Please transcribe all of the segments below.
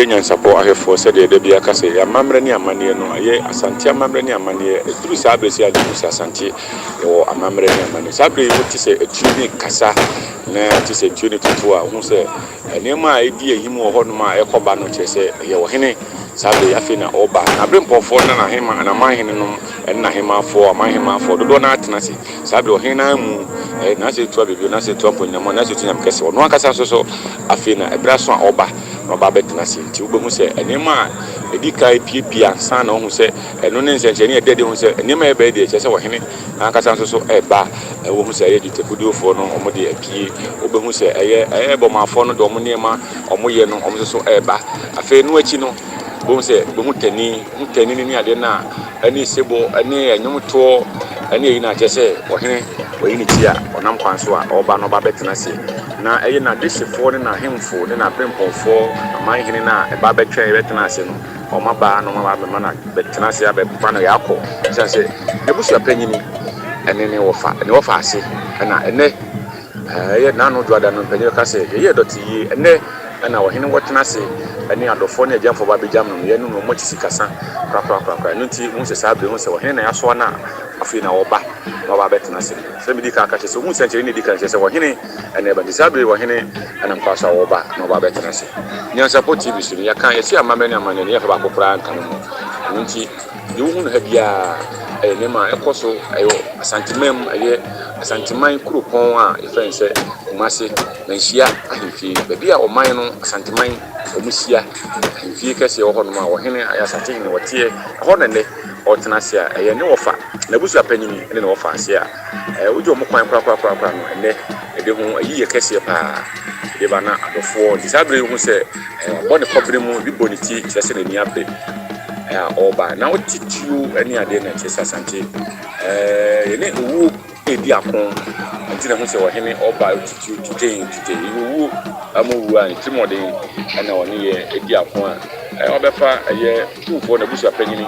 NYANSAPO ahefo said the bia kase ya mamre ni amane no aye asante amamre ni amane eduru sa abresi adusa asante yo amamre ni amane sabre wuti se etuni kasa na ti se etuni tutu a hu se enema edi ehim wo hono ma ekoba no chese ye wo hene sabre afi na oba na brempofo na hema na mahene no na hema afo amahema afo dodo na atenase sabre wo hena mu na se tu abibio na se tu aponyamo na se tu nyam kase no akasa so afi na ebraso a oba no ba betina se nti wo hu se enema edika pie ansa na hu se eno ne nsenche ne edede hu se enema ebe de chese wo hene na akasa so eba wo hu se ye ditebudiofo no omode apie wo hu se eye bomafo no do mo nema omoye no omo so eba afi no achi no bo se bo mutani ni ade na ani sebo ani anyumto ani yi na chese wo hene wo yi ni tia onam kwanso a oba no ba betina se na eye na desifo ne na hemfo ne na brempofo amanhene na eba betwa betina se no omaba no ma ba na betina se abepa no yakọ se Abusuapanyini ene ne wofa ase na ene eye na no duada no panyi ka se ye doti yi ene na wo hene wotena se ene adofo ne agiamfo ba bejam no ye no mo tisi kasa kra no nti mo se sabe mo se wo hene na yaso na afi na oba no ba betina se mi di ka se mo se ne di ka se wo hene ene ba di sabe wo hene ana mpasa oba no ba betina se NYANSAPO TV so ya kan ye se amamani amane ne ya fa ba kokra kan mo nti yo hu no ha bia ene ma ekoso ayo asantemem aye asanteman kuropon a ifen se umase na hia ahemfie baby a oman no asanteman omusia ahemfie kase wo hono ma wo hene Asantehene wotie ho ne otena se a eye ne wofa na Abusuapanyini ne wofa ase a wojo mo kwan kra no ene ede ho ayiye kase pa de bana adofo disabre hu se bone kobere mu biboniti kese na ni abe oba na otitiu eni ade na chesa Asante yene owu edi akon antina hu se wo hene oba otitiu titen owu amowu an timode na woni ye edi akon a obefa ye tufo na Abusuapanyini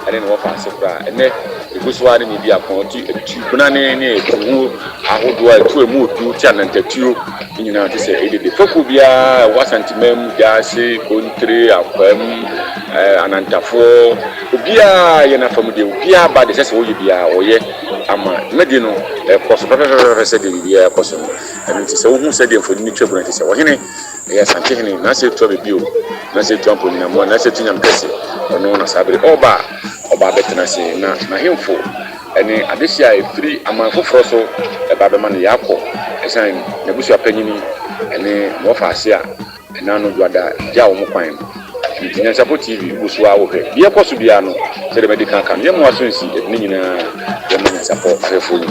ene no fa ase kra ene Ebusuani ni edi akon ti buna ne etu ahodo a tu emu odu ti anantatuo nyina ti se edede foku bia wasantimem jase kontre akwam anantafo obia ye na famude obia ba de sese woye bia oye ama medi no koso pepepe se de bia koso enu ti se wo hu se de mfoni ni twebuna ti se wo hene ye Asantehene na se to bebio na se to amponi na mo na se tunyam kese ono na sabre oba betina se na hemfo ene adesia efiri amanfoforo so eba be ma ne yakọ esan na Abusuapanyini ene mo fa ase a ena no duada ja wo kwan NYANSAPO TV usua wo he bia koso bia no se de medical kan ye mo aso nsi ni nyina ye NYANSAPO ahefo ni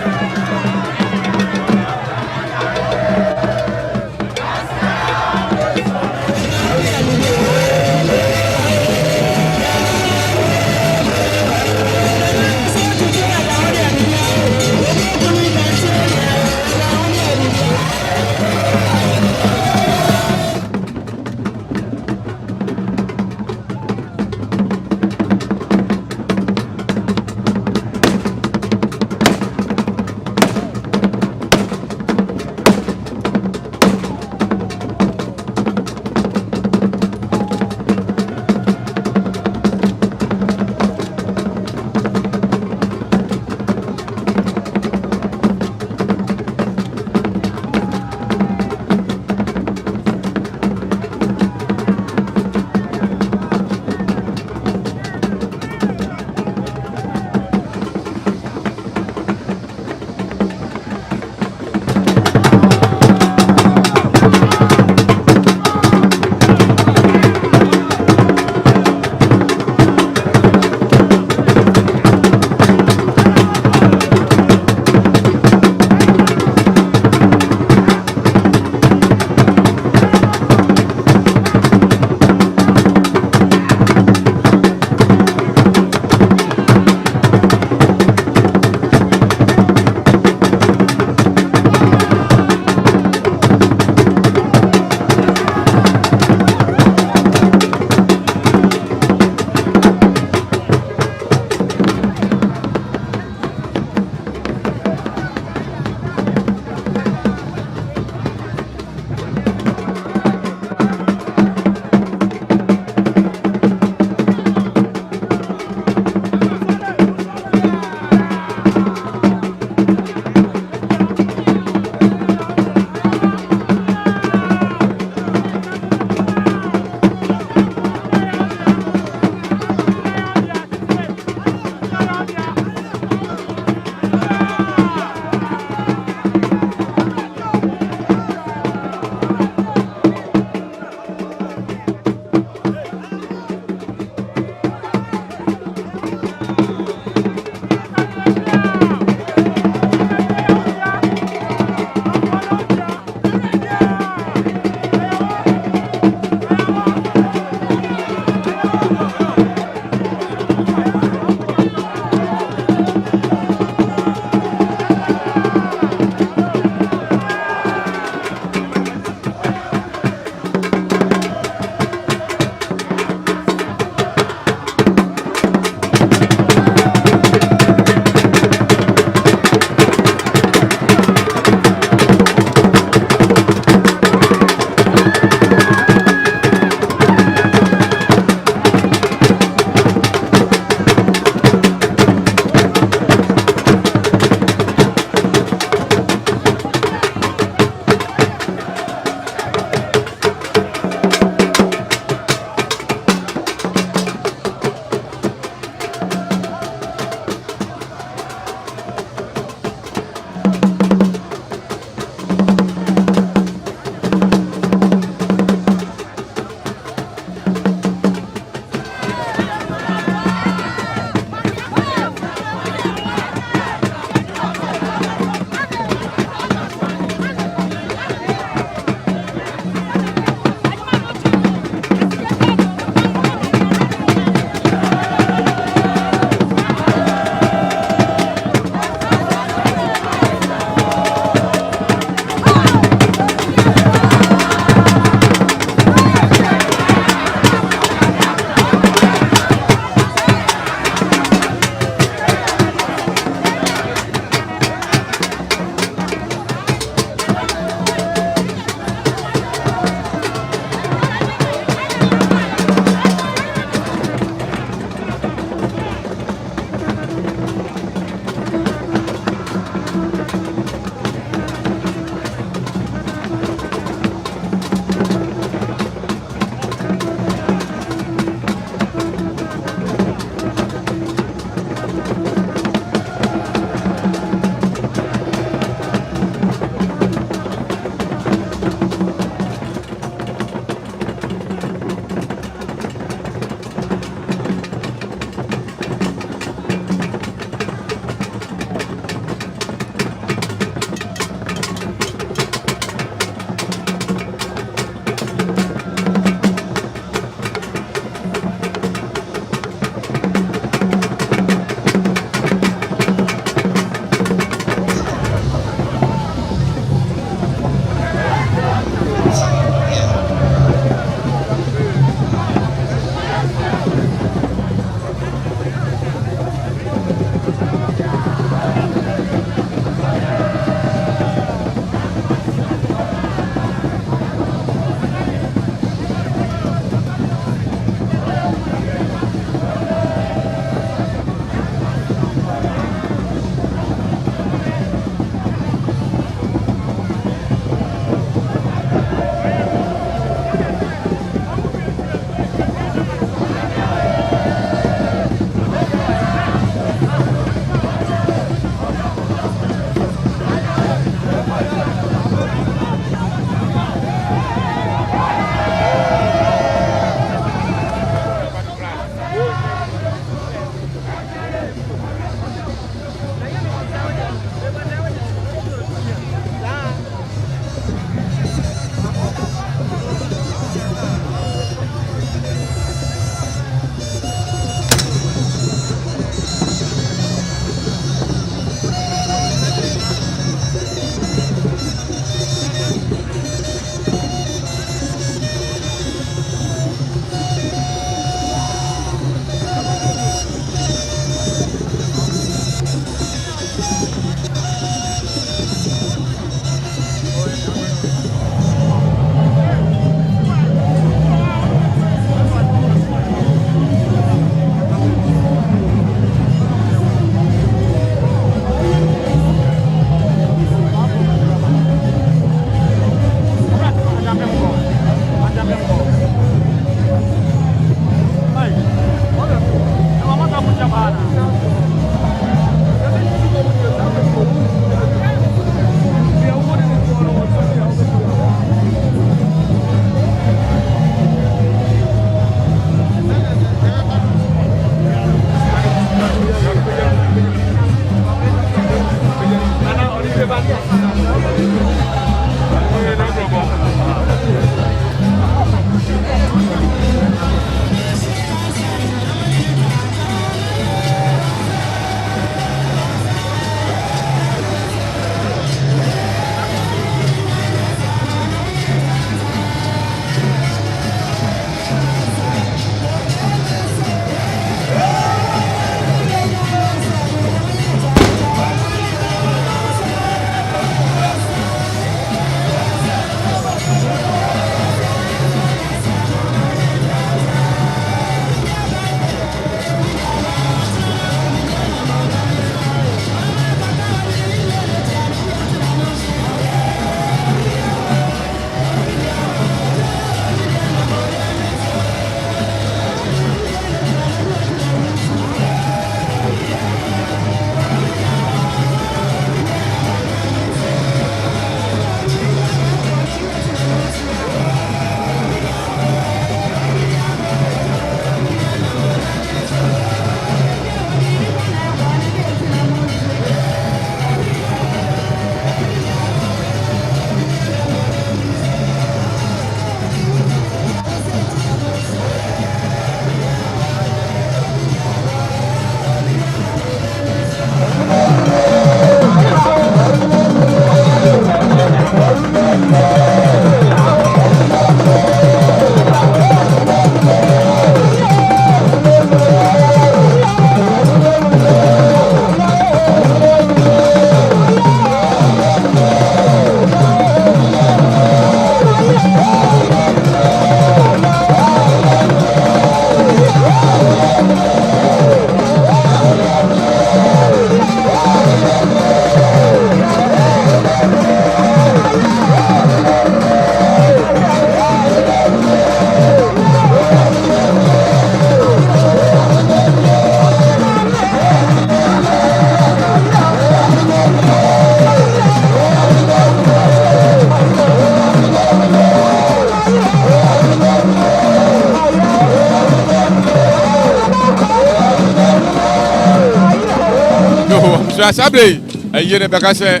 so sabre yene beka se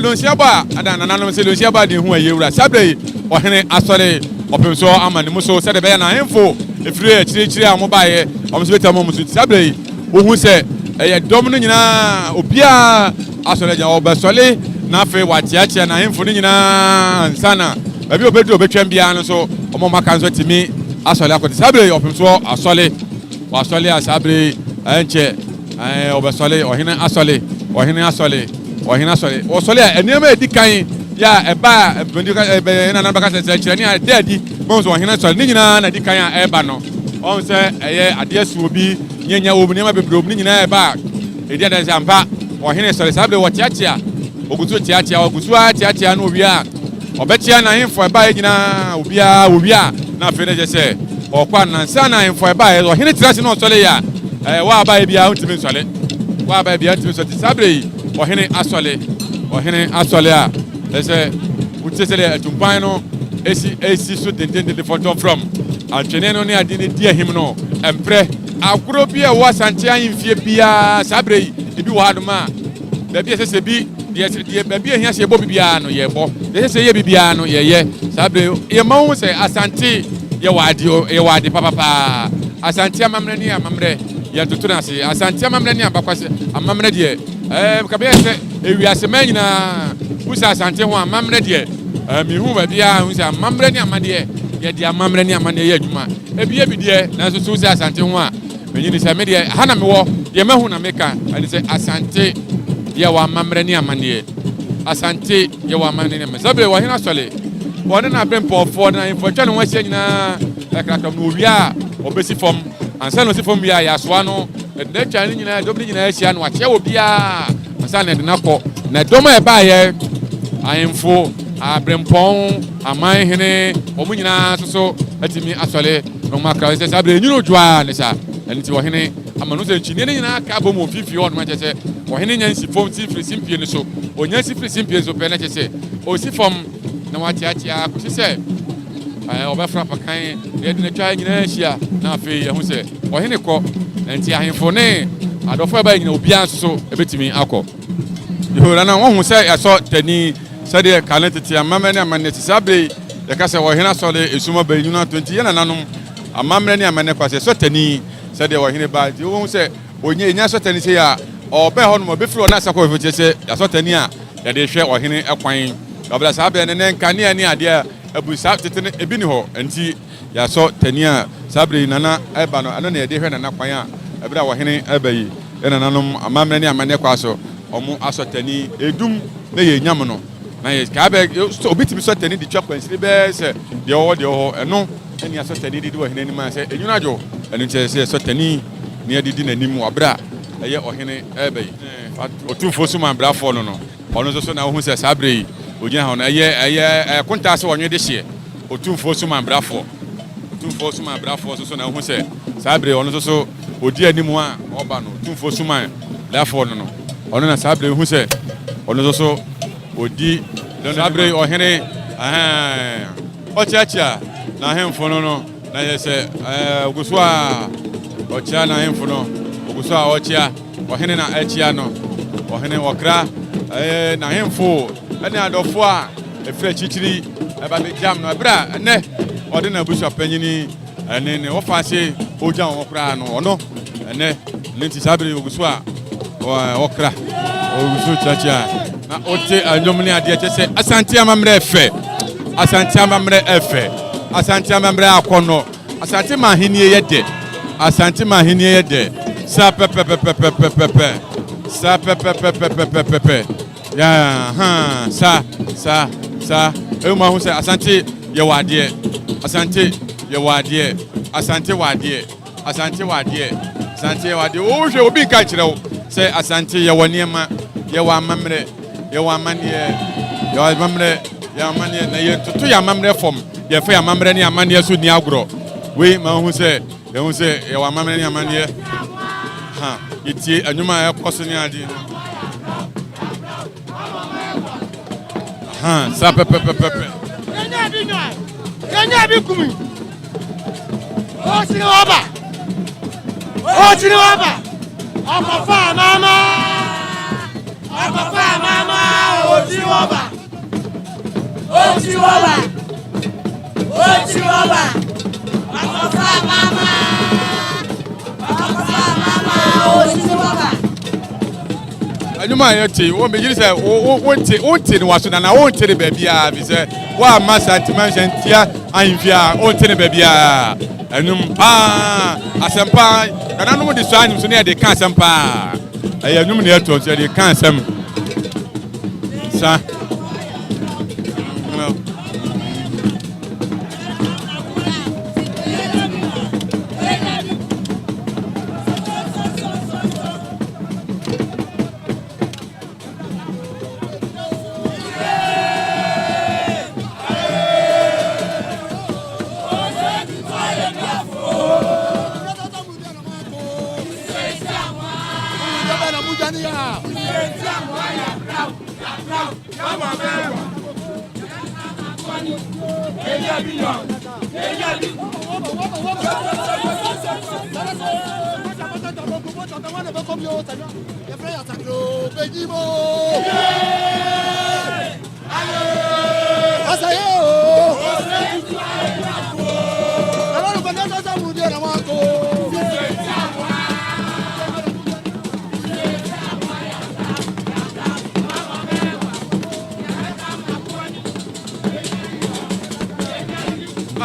lonsiaba ada nananom se lonsiaba de hu ayewura sabre ohene asore opemso amane muso se de be na info efire chire amobaye omso betamo muso sabre ohu se dom no nyina obia asore ja obesole na fe watiatia na info no nyina nsana babi obedu obetwam bia no so omo maka nso timi asole akoti sabre opemso asole asabre enche obesole ohene asole osole enema edikan ya eba na na baka se chire ni adedi mo so ohene asole ni nyina na edikan a eba no on se eye ade asu obi nyanya obi nema bebro ni nyina eba edi ada jampa ohene asole sabre wotiatia ogusu tiatia no wia obetia na info eba nyina obia na fe ne je se okwa na sana info eba ohene tirasi no asole ya wa aba bia untimi nsole sabre ohene asole a ese utesele atumpan no esi so dendende photo from antwene no ne ade ne die him no empre agro bia wo Asante ahemfie bia sabre ebi wo hadoma da bia sese bi die ba bia hia se ebo bia no ye bo sese ye bia no ye sabre ye ma wo se Asante ye wade papa Asante amamre ni amamre ya tutuna se Asante amamre ni abakwase amamre de kabe se ewiase manyina usa Asante ho amamre de mi hu ba bia usa amamre ni amade ye de amamre ni amane ye adwuma ebie bi de na so usa Asante ho a menyini se me de hana me wo de mahu na meka ani se Asante ye wa amamre ni amane Asante ye wa amamre ni amane sabe wa hina sole wona na brempo fo na info twa no wa sia nyina ekratom no wia obesi fom ansa no si fom wia ya soa no de twa ni nyina dobni nyina asia no ache obia ansa na de nakọ na doma e ba ye ahemfo abrempon Amanhene omu nyina soso atimi asole no makra se sabre nyiro dwa ne sa enti wo hene amanu se nchi ne nyina ka bom ofifi on ma chese wo hene nyansi fom ti free simpie ne so onyansi free simpie so pe na chese o si fom na watiatia ko se obafra pakan ye de twa nyina ahia na afi ye hu se wo hene kọ enti ahemfo ne adofo ba nyina obia soso ebetimi akọ yo na wo hu se yaso tani sade kalentiti amamene amane sabre de ka se wo hena sole esuma ba nyuna 20 ye na nanom amamene amane kwase so tani sade wo hene ba di wo hu se onye nya so tani se ya obe ho no be firi ona sakọ efeche se yaso tani a ya de hwe wo hene ekwan obla sabre ne nkane ani ade abusa tetene ebi ni ho enti yaso tani a sabre nana eba no ano na de hwe nana kwan a ebra wo hene ebayi ena nanom amamene amane kwaso omu asotani edum na ye nyam no na ye ka be obitimi sotani di twa kwansiri be se de ho eno eni asotani di wo hene ni ma se enyuna jo enu che se sotani ne adidi nanim abra eye ohene ebayi Otumfuo Osei brafo no ono so na wo se sabre ogina ho na eye konta se wonwe de hye Otumfuo Osei brafo so na wo se sabre ono so odi animu a oba no Otumfuo Osei brafo no ono na sabre hu se ono so odi sabre ohene ochiacha na hemfo no na yese ogusua ochia na hemfo no ogusua ochia ohene na achia no ohene okra na hemfo ene adofo a efre chichiri eba me jam no bra ne ode na Abusuapanin ene ne ofase oja won kra no ono ene nti sabre ogusua okra ogusu chacha na ote anyomni ade chese Asante amamre efe Asante amamre akono Asante mahenie yede sa pepe ya sa e ma hu se Asante ye wade o hwe obi ka kire wo se Asante ye woniema ye wa amamre ye wa amane na ye tutu ya amamre fom ye fa ya amamre ne amane so ni agro we ma hu se ye wa amamre ne amane iti anyuma ya koso ni adi sa pepe Kenya bi kumi o chiri waba Afafa nana Papa mama Otiwoba. Papa mama Otiwoba. Anyuma yeti wo me yiri se wonte ni waso na wonte ne bebia bi se wa ma sentiment sentia anfia wonte ne bebia enum pa asempa kana no de so anyum so ne de kan asempa ayi enum ne eto so de kan asem sa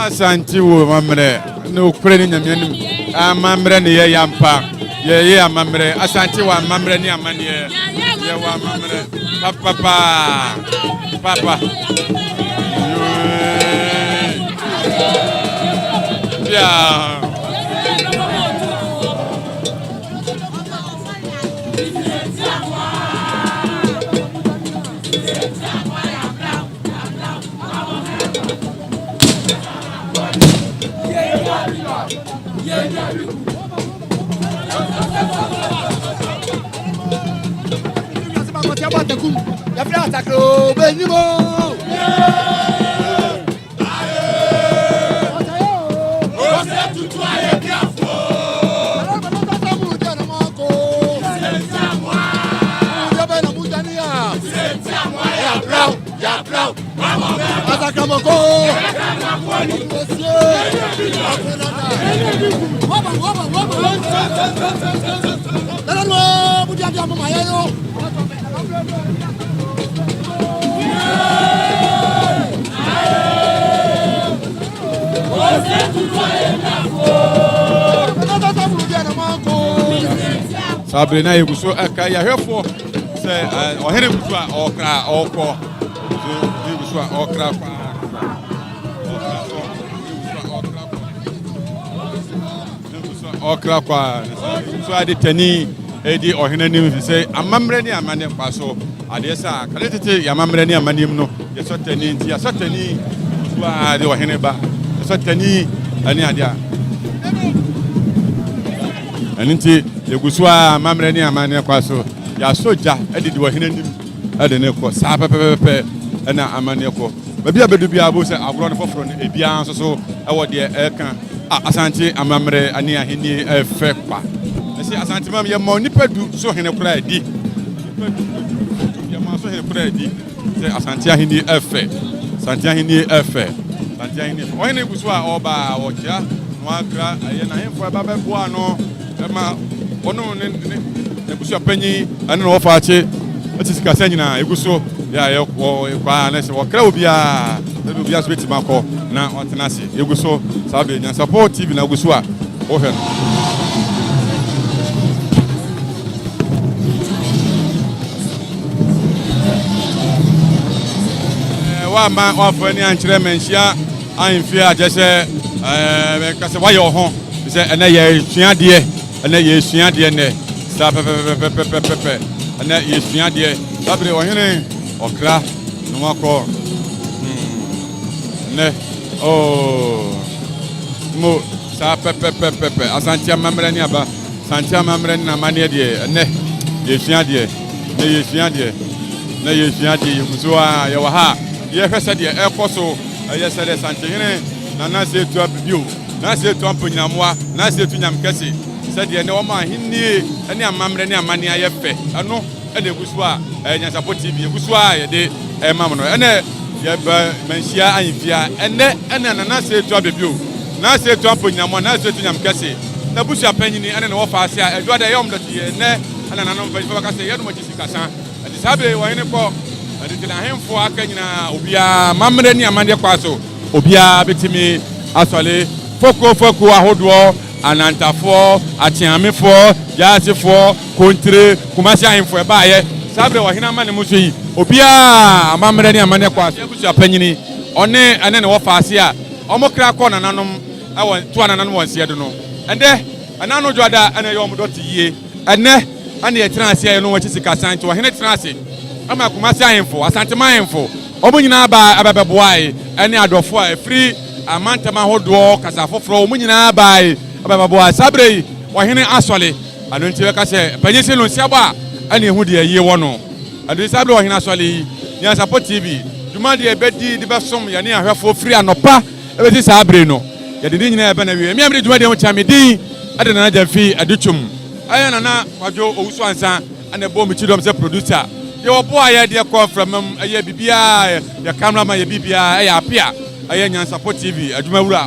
Asante wo mamre no kure ni nyamenum amamre ne ye yampa ye amamre asante wa amamre ni amane ye wa amamre papa yeah Sabrina Yuguso aka ya hwefo se ohere gusu a okra okọ Yuguso a okra kwa so ade tani edi ohene nim se amamre ni amane kwa so ade sa kaletete ya amamre ni amane no ye so tani nti ya so tani so ade ohene ba so tani ani ade a aninti Yuguso a amamre ni amane kwa so ya soja edi di ohene nim ade ne ko sa pepepe na amane ko babi abedu bia bo se agro no foforo no ebia nso so ewo de eka Asante amamre ani ahini efe kwa ese asante mam ye mo nipa du so hene kura di ye mo so hene kura di se asante ahini efe asante ahini efe asante ahini o hene gusu a oba o kya no akra aye na hemfo ba be boa no ma ono ne Abusuapanin ani no fa ache atisika sanyina eguso ya ye kwa na se wo kra obia obia so beti makọ na otenase eguso sabe NYANSAPO TV na eguso a o he wa ma ofo ni ankyere menhia anfi agese me kase wa ye ho se ene ye suade ene ye suade ne sa pepepepepepe ene ye suade sabe o hene okra no makọ ne mo sa pepe asante amamre ni aba asante amamre na mane de ne ye suade Yuguso a ye wa ha ye hwese de ekoso ye se de Asantehene na na se tu abibio na se tu amponyinamoa na se tu nyamkese se de ne o ma hinni ne amamre ne amane aye fe ano ene egusua NYANSAPO TV egusua ye de mam no ene ye manhia anfia ene na se to abebio na se to aponyamo na se to nyamkese na Abusuapanin ene na wo fa ase a edwa de yom do ye ne ana nanom fa fa kase ye no magisi kasa ati sabe wo hene ko ati na hemfo aka nyina obia mamre ni amande kwaso obia betimi asole foko ahodo anantafo atiamefo jasefo kontre kumasi ahemfo e baaye sabre wo hene amane muso yi obia mamre ni amande kwaso Abusuapanin one ane ne wo fa ase a omokra ko na nanom awon to ananom wonse do no ende anano joada ane yom dot yie ene ane ye transe ye no wachisi Asante wo hene transe ama kumasi ahemfo Asante mahemfo omo nyina ba ababeboae ene adofo a free amantama hodo kasafofro omo nyina ba ababeboae sabre wo hene asole anonti we kase panyese no siaba ane ehu de yie wo no ade sabre wo hene asole NYANSAPO TV duma de ebedi de besom ye ne ahwefo free anopa ebeti sabre no ye de nyina ebe na wie mi amre duma de ho chamedin ade na jamfi aduchum aya na kwajo owusu ansa ane bom chidom se producer ye obo aye de ko from aye bibia ye cameraman ye bibia aye apia aye NYANSAPO TV aduma wura